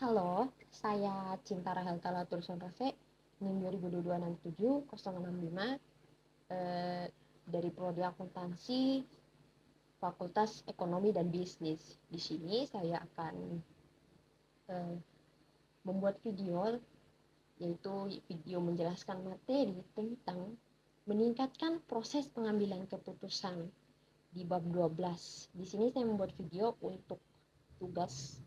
Halo, saya Cinta Rahel Talatur Sonrave, NIM 2022-67-065, dari Prodi Akuntansi, Fakultas Ekonomi dan Bisnis. Di sini saya akan eh, membuat video, yaitu video menjelaskan materi tentang meningkatkan proses pengambilan keputusan di bab 12. Di sini saya membuat video untuk tugas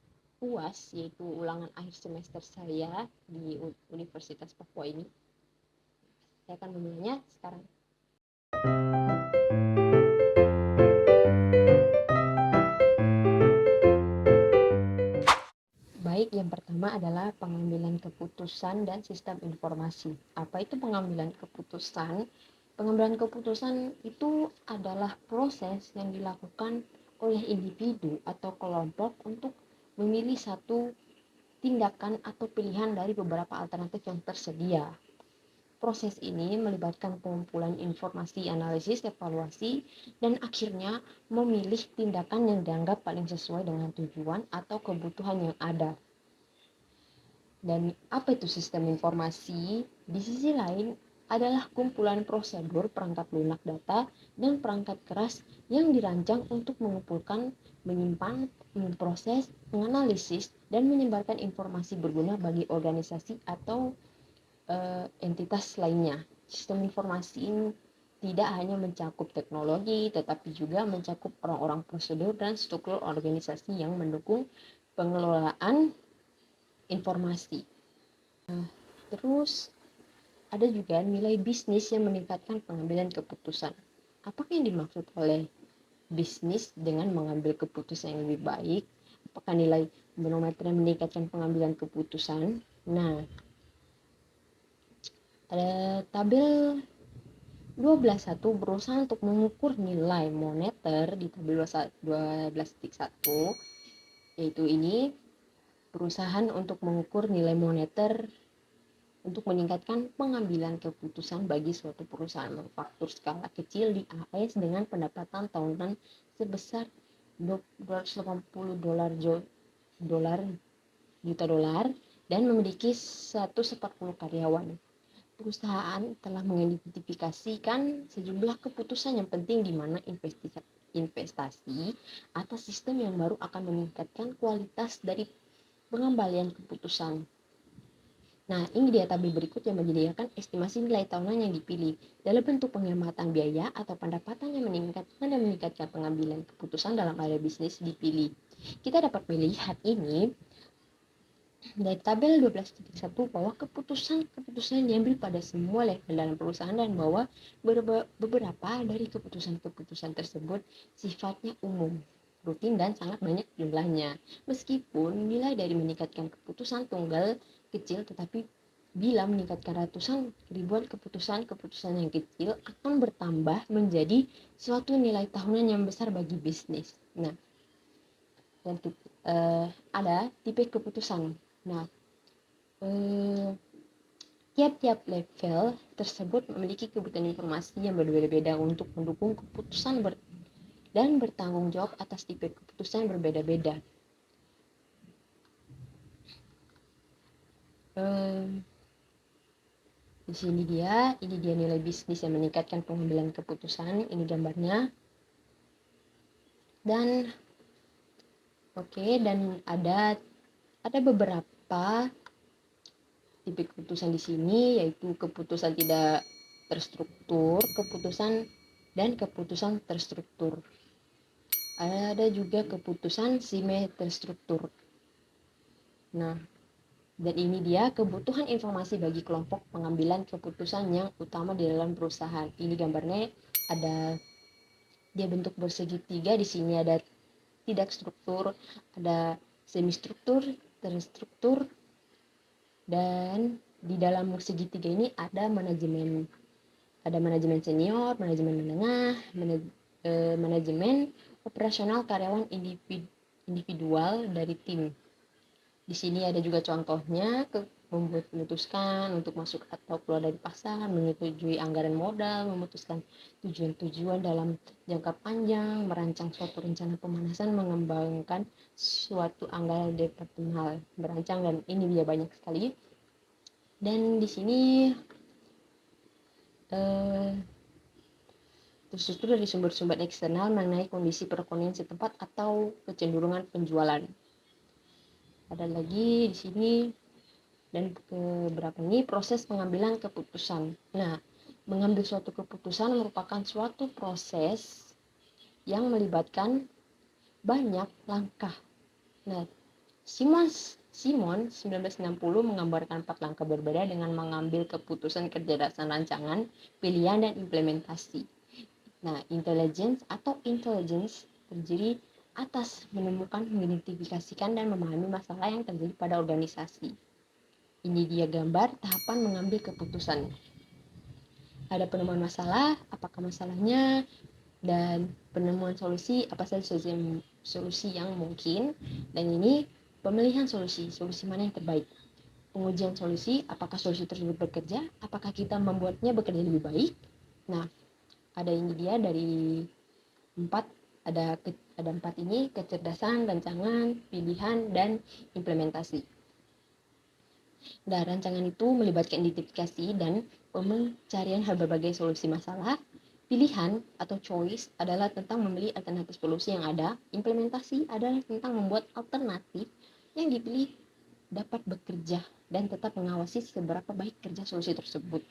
UAS, yaitu ulangan akhir semester saya di Universitas Papua ini. Saya akan memulainya sekarang. Baik, yang pertama adalah pengambilan keputusan dan sistem informasi. Apa itu pengambilan keputusan? Pengambilan keputusan itu adalah proses yang dilakukan oleh individu atau kelompok untuk memilih satu tindakan atau pilihan dari beberapa alternatif yang tersedia. Proses ini melibatkan pengumpulan informasi, analisis, evaluasi, dan akhirnya memilih tindakan yang dianggap paling sesuai dengan tujuan atau kebutuhan yang ada. Dan apa itu sistem informasi? Di sisi lain adalah kumpulan prosedur, perangkat lunak data, dan perangkat keras yang dirancang untuk mengumpulkan, menyimpan, memproses, menganalisis, dan menyebarkan informasi berguna bagi organisasi atau entitas lainnya. Sistem informasi ini tidak hanya mencakup teknologi, tetapi juga mencakup orang-orang, prosedur, dan struktur organisasi yang mendukung pengelolaan informasi. Terus ada juga nilai bisnis yang meningkatkan pengambilan keputusan. Apakah yang dimaksud oleh bisnis dengan mengambil keputusan yang lebih baik? Apakah nilai manometer yang meningkatkan pengambilan keputusan? Nah, ada tabel 12.1 berusaha untuk mengukur nilai moneter di tabel 12.1, yaitu ini berusaha untuk mengukur nilai moneter untuk meningkatkan pengambilan keputusan bagi suatu perusahaan manufaktur skala kecil di AS dengan pendapatan tahunan sebesar $240 dan memiliki 140 karyawan. Perusahaan telah mengidentifikasikan sejumlah keputusan yang penting di mana investasi atau sistem yang baru akan meningkatkan kualitas dari pengembalian keputusan. Nah, ini dia tabel berikut yang menyediakan estimasi nilai tahunan yang dipilih dalam bentuk penghematan biaya atau pendapatan yang meningkatkan pengambilan keputusan dalam area bisnis dipilih. Kita dapat melihat ini dari tabel 12.1 bahwa keputusan diambil pada semua level dalam perusahaan dan bahwa beberapa dari keputusan-keputusan tersebut sifatnya umum, rutin, dan sangat banyak jumlahnya. Meskipun nilai dari meningkatkan keputusan tunggal kecil, tetapi bila meningkatkan ratusan ribuan keputusan yang kecil akan bertambah menjadi suatu nilai tahunan yang besar bagi bisnis. Nah, dan ada tipe keputusan. Nah, tiap-tiap level tersebut memiliki kebutuhan informasi yang berbeda-beda untuk mendukung keputusan dan bertanggung jawab atas tipe keputusan yang berbeda-beda. Di sini ini dia nilai bisnis yang meningkatkan pengambilan keputusan. Ini gambarnya. Dan dan ada beberapa tipe keputusan di sini, yaitu keputusan tidak terstruktur, keputusan terstruktur. Ada juga keputusan semi terstruktur. Nah, dan ini dia kebutuhan informasi bagi kelompok pengambilan keputusan yang utama di dalam perusahaan. Ini gambarnya ada dia bentuk bersegitiga. Di sini ada tidak struktur, ada semi struktur, terstruktur, dan di dalam segitiga ini ada manajemen senior, manajemen menengah, manajemen operasional karyawan individual dari tim. Di sini ada juga contohnya memutuskan untuk masuk atau keluar dari pasar, menyetujui anggaran modal, memutuskan tujuan-tujuan dalam jangka panjang, merancang suatu rencana pemanasan, mengembangkan suatu anggaran departemental, merancang, dan ini dia banyak sekali. Dan di sini terstruktur dari sumber-sumber eksternal mengenai kondisi perekonomian setempat atau kecenderungan penjualan. Ada lagi di sini. Dan keberapa ini proses pengambilan keputusan. Nah, mengambil suatu keputusan merupakan suatu proses yang melibatkan banyak langkah. Nah, Simon 1960 menggambarkan 4 langkah berbeda dengan mengambil keputusan kecerdasan rancangan, pilihan, dan implementasi. Nah, intelligence terdiri atas menemukan, mengidentifikasikan, dan memahami masalah yang terjadi pada organisasi. Ini dia gambar tahapan mengambil keputusan. Ada penemuan masalah, apakah masalahnya, dan penemuan solusi, apa saja solusi yang mungkin, dan ini pemilihan solusi mana yang terbaik. Pengujian solusi, apakah solusi tersebut bekerja, apakah kita membuatnya bekerja lebih baik. Nah, ada ini dia dari 4, ada 4 ini: kecerdasan, rancangan, pilihan, dan implementasi. Nah, rancangan itu melibatkan identifikasi dan pencarian berbagai solusi masalah. Pilihan atau choice adalah tentang memilih alternatif solusi yang ada. Implementasi adalah tentang membuat alternatif yang dipilih dapat bekerja dan tetap mengawasi seberapa baik kerja solusi tersebut.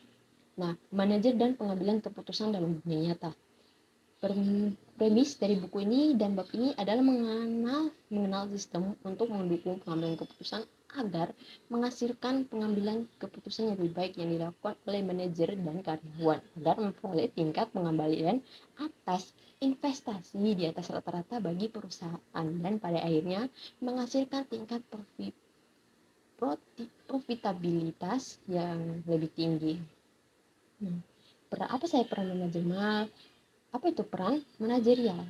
Nah, manajer dan pengambilan keputusan dalam dunia nyata. Premis dari buku ini dan bab ini adalah mengenal sistem untuk mendukung pengambilan keputusan agar menghasilkan pengambilan keputusan yang lebih baik yang dilakukan oleh manajer dan karyawan agar memperoleh tingkat pengembalian atas investasi di atas rata-rata bagi perusahaan dan pada akhirnya menghasilkan tingkat profitabilitas yang lebih tinggi. Apa saya peran manajer? Apa itu peran manajerial?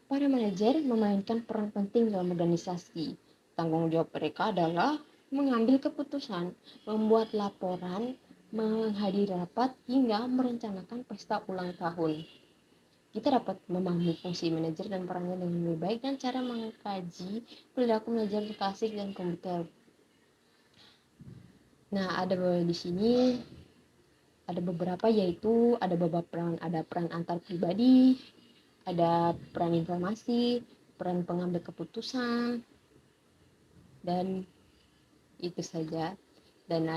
Para manajer memainkan peran penting dalam organisasi. Tanggung jawab mereka adalah mengambil keputusan, membuat laporan, menghadiri rapat, hingga merencanakan pesta ulang tahun. Kita dapat memahami fungsi manajer dan perannya dengan lebih baik dan cara mengkaji perilaku manajer klasik dan komputer. Nah, ada di sini ada beberapa, yaitu ada peran antar pribadi, ada peran informasi, peran pengambil keputusan, dan itu saja. Dan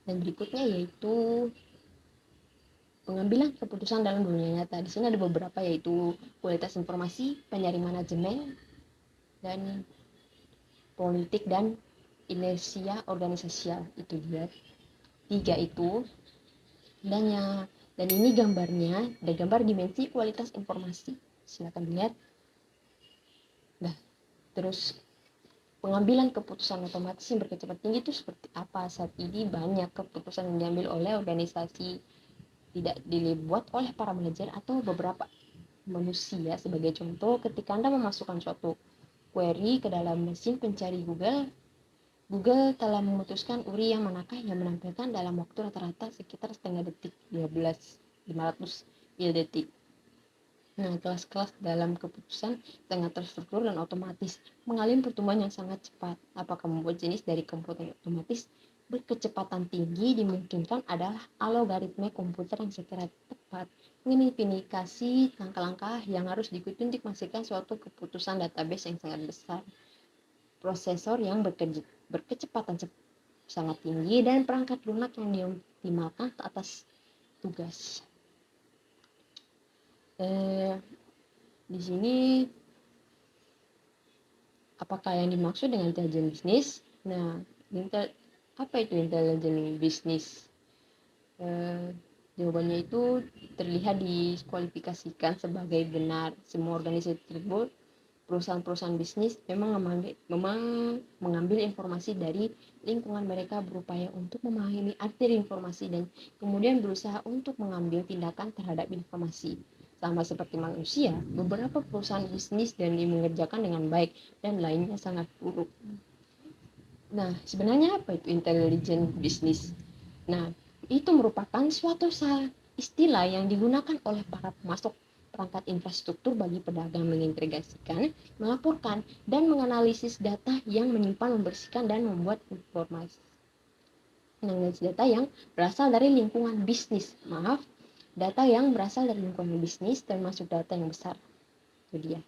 berikutnya yaitu pengambilan keputusan dalam dunia nyata. Di sini ada beberapa, yaitu kualitas informasi, penyaring manajemen, dan politik dan inersia organisasial. Itu dia 3 itu. Dan ini gambarnya, ada gambar dimensi kualitas informasi. Silakan dilihat. Nah, terus pengambilan keputusan otomatis yang berkecepatan tinggi itu seperti apa? Saat ini banyak keputusan yang diambil oleh organisasi tidak dibuat oleh para manajer atau beberapa manusia. Sebagai contoh, ketika Anda memasukkan suatu query ke dalam mesin pencari Google telah memutuskan URI yang manakah yang menampilkan dalam waktu rata-rata sekitar setengah detik, 500 detik. Nah, kelas-kelas dalam keputusan sangat terstruktur dan otomatis, mengalami pertumbuhan yang sangat cepat. Apakah membuat jenis dari komputer otomatis berkecepatan tinggi dimungkinkan adalah algoritma komputer yang secara tepat mengidentifikasi langkah-langkah yang harus diikuti untuk menghasilkan suatu keputusan database yang sangat besar, prosesor yang berkecepatan sangat tinggi, dan perangkat lunak yang dioptimalkan atas tugas. Di sini apakah yang dimaksud dengan intelijen bisnis? Nah, apa itu intelijen bisnis? Jawabannya itu terlihat diskualifikasikan sebagai benar. Semua organisasi tersebut, perusahaan-perusahaan bisnis memang mengambil informasi dari lingkungan mereka, berupaya untuk memahami arti informasi dan kemudian berusaha untuk mengambil tindakan terhadap informasi. Sama seperti manusia, beberapa perusahaan bisnis dan mengerjakan dengan baik dan lainnya sangat buruk. Nah, sebenarnya apa itu intelligent business? Nah, itu merupakan suatu istilah yang digunakan oleh para pemasok perangkat infrastruktur bagi pedagang mengintegrasikan, melaporkan, dan menganalisis data yang menyimpan, membersihkan, dan membuat informasi. Menganalisis data yang berasal dari lingkungan bisnis. Maaf, data yang berasal dari lingkungan bisnis termasuk data yang besar. Itu dia.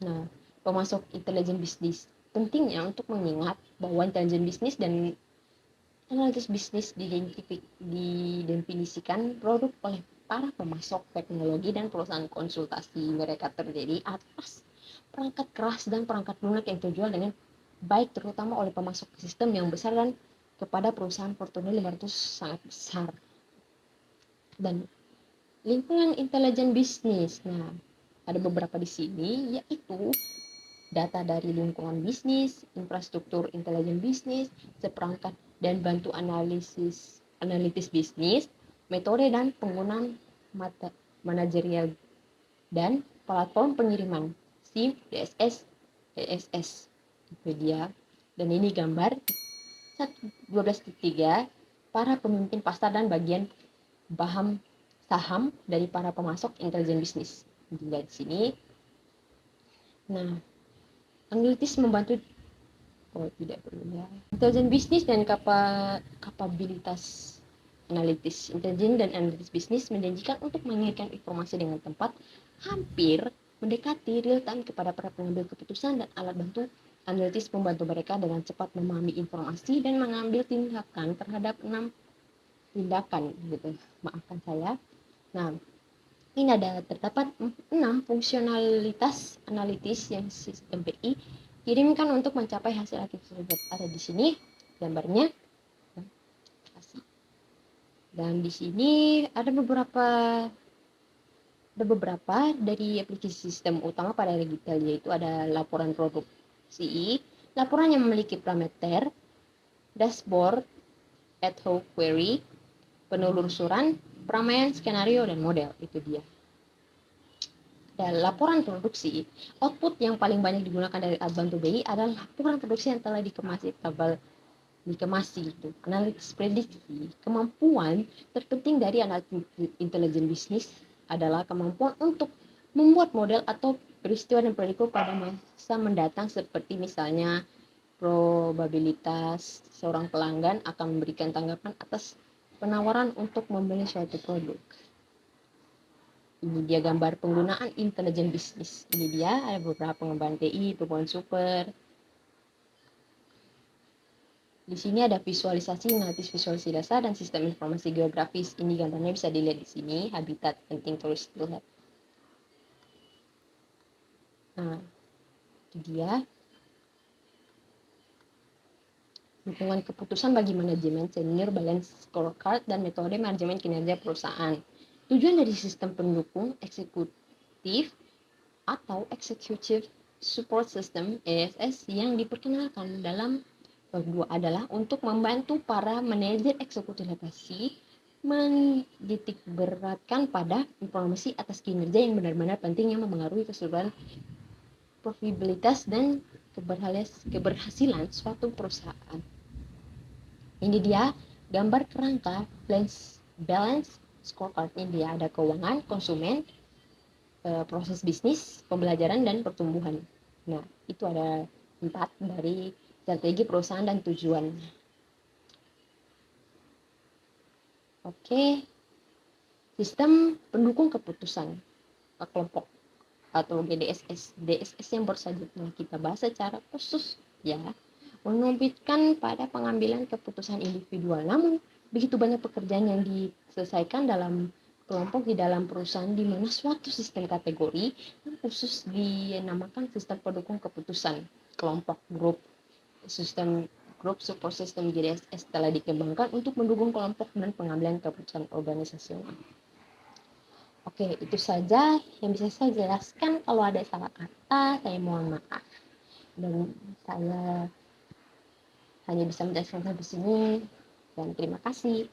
Nah, pemasok intelijen bisnis. Pentingnya untuk mengingat bahwa intelijen bisnis dan analisis bisnis didefinisikan produk oleh para pemasok teknologi dan perusahaan konsultasi. Mereka terdiri atas perangkat keras dan perangkat lunak yang terjual dengan baik, terutama oleh pemasok sistem yang besar dan kepada perusahaan Fortune 500 sangat besar. Dan lingkungan intelijen bisnis. Nah, ada beberapa di sini, yaitu data dari lingkungan bisnis, infrastruktur intelijen bisnis, seperangkat dan bantu analitis bisnis, metode dan penggunaan manajerial, dan platform pengiriman, SIM, DSS, DSS. Itu dia. Dan ini gambar 12.3 para pemimpin pasar dan bagian paham saham dari para pemasok intelijen bisnis. Dilihat di sini. Nah, analitis membantu tidak perlu ya. Intelijen bisnis dan kapabilitas analitis. Intelijen dan analitis bisnis menjanjikan untuk mengirimkan informasi dengan tempat hampir mendekati real time kepada para pengambil keputusan, dan alat bantu analitis membantu mereka dengan cepat memahami informasi dan mengambil tindakan terhadap 6 tindakan gitu. Maafkan saya. Nah, ini terdapat 6 fungsionalitas analitis yang sistem BI kirimkan untuk mencapai hasil tersebut. Ada di sini gambarnya. Dan di sini ada beberapa dari aplikasi sistem utama pada digital, yaitu ada laporan produksi, laporan yang memiliki parameter, dashboard, ad hoc query, penelusuran, peramaian skenario, dan model. Itu dia. Dan laporan produksi, output yang paling banyak digunakan dari alat bantu BI adalah laporan produksi yang telah dikemasi itu. Analisis prediksi, kemampuan terpenting dari analisis intelijen bisnis adalah kemampuan untuk membuat model atau peristiwa dan prediksi pada masa mendatang, seperti misalnya probabilitas seorang pelanggan akan memberikan tanggapan atas penawaran untuk membeli suatu produk. Ini dia gambar penggunaan intelijen bisnis. Ini dia ada beberapa pengembangan TI, perempuan super. Di sini ada visualisasi, analisis visualisasi dasar, dan sistem informasi geografis. Ini gambarnya bisa dilihat di sini, habitat penting terus dilihat. Nah, itu dia. Dukungan keputusan bagi manajemen senior, balance scorecard, dan metode manajemen kinerja perusahaan. Tujuan dari sistem pendukung eksekutif atau Executive Support System (ESS) yang diperkenalkan dalam bab 2 adalah untuk membantu para manajer eksekutif lokasi menitik beratkan pada informasi atas kinerja yang benar-benar penting yang mempengaruhi keseluruhan profitabilitas dan keberhasilan suatu perusahaan. Ini dia gambar kerangka balance scorecard. Ini dia ada keuangan, konsumen, proses bisnis, pembelajaran, dan pertumbuhan. Nah, itu ada 4 dari strategi perusahaan dan tujuan. Oke, sistem pendukung keputusan kelompok atau GDSS. DSS yang baru saja kita bahas secara khusus ya, menumpukan pada pengambilan keputusan individual. Namun, begitu banyak pekerjaan yang diselesaikan dalam kelompok di dalam perusahaan, di mana suatu sistem kategori yang khusus dinamakan sistem pendukung keputusan kelompok sistem grup support system GDSS telah dikembangkan untuk mendukung kelompok dan pengambilan keputusan organisasional. Oke, itu saja yang bisa saya jelaskan. Kalau ada salah kata, saya mohon maaf. Dan saya hanya bisa menjelaskan sampai sini. Dan terima kasih.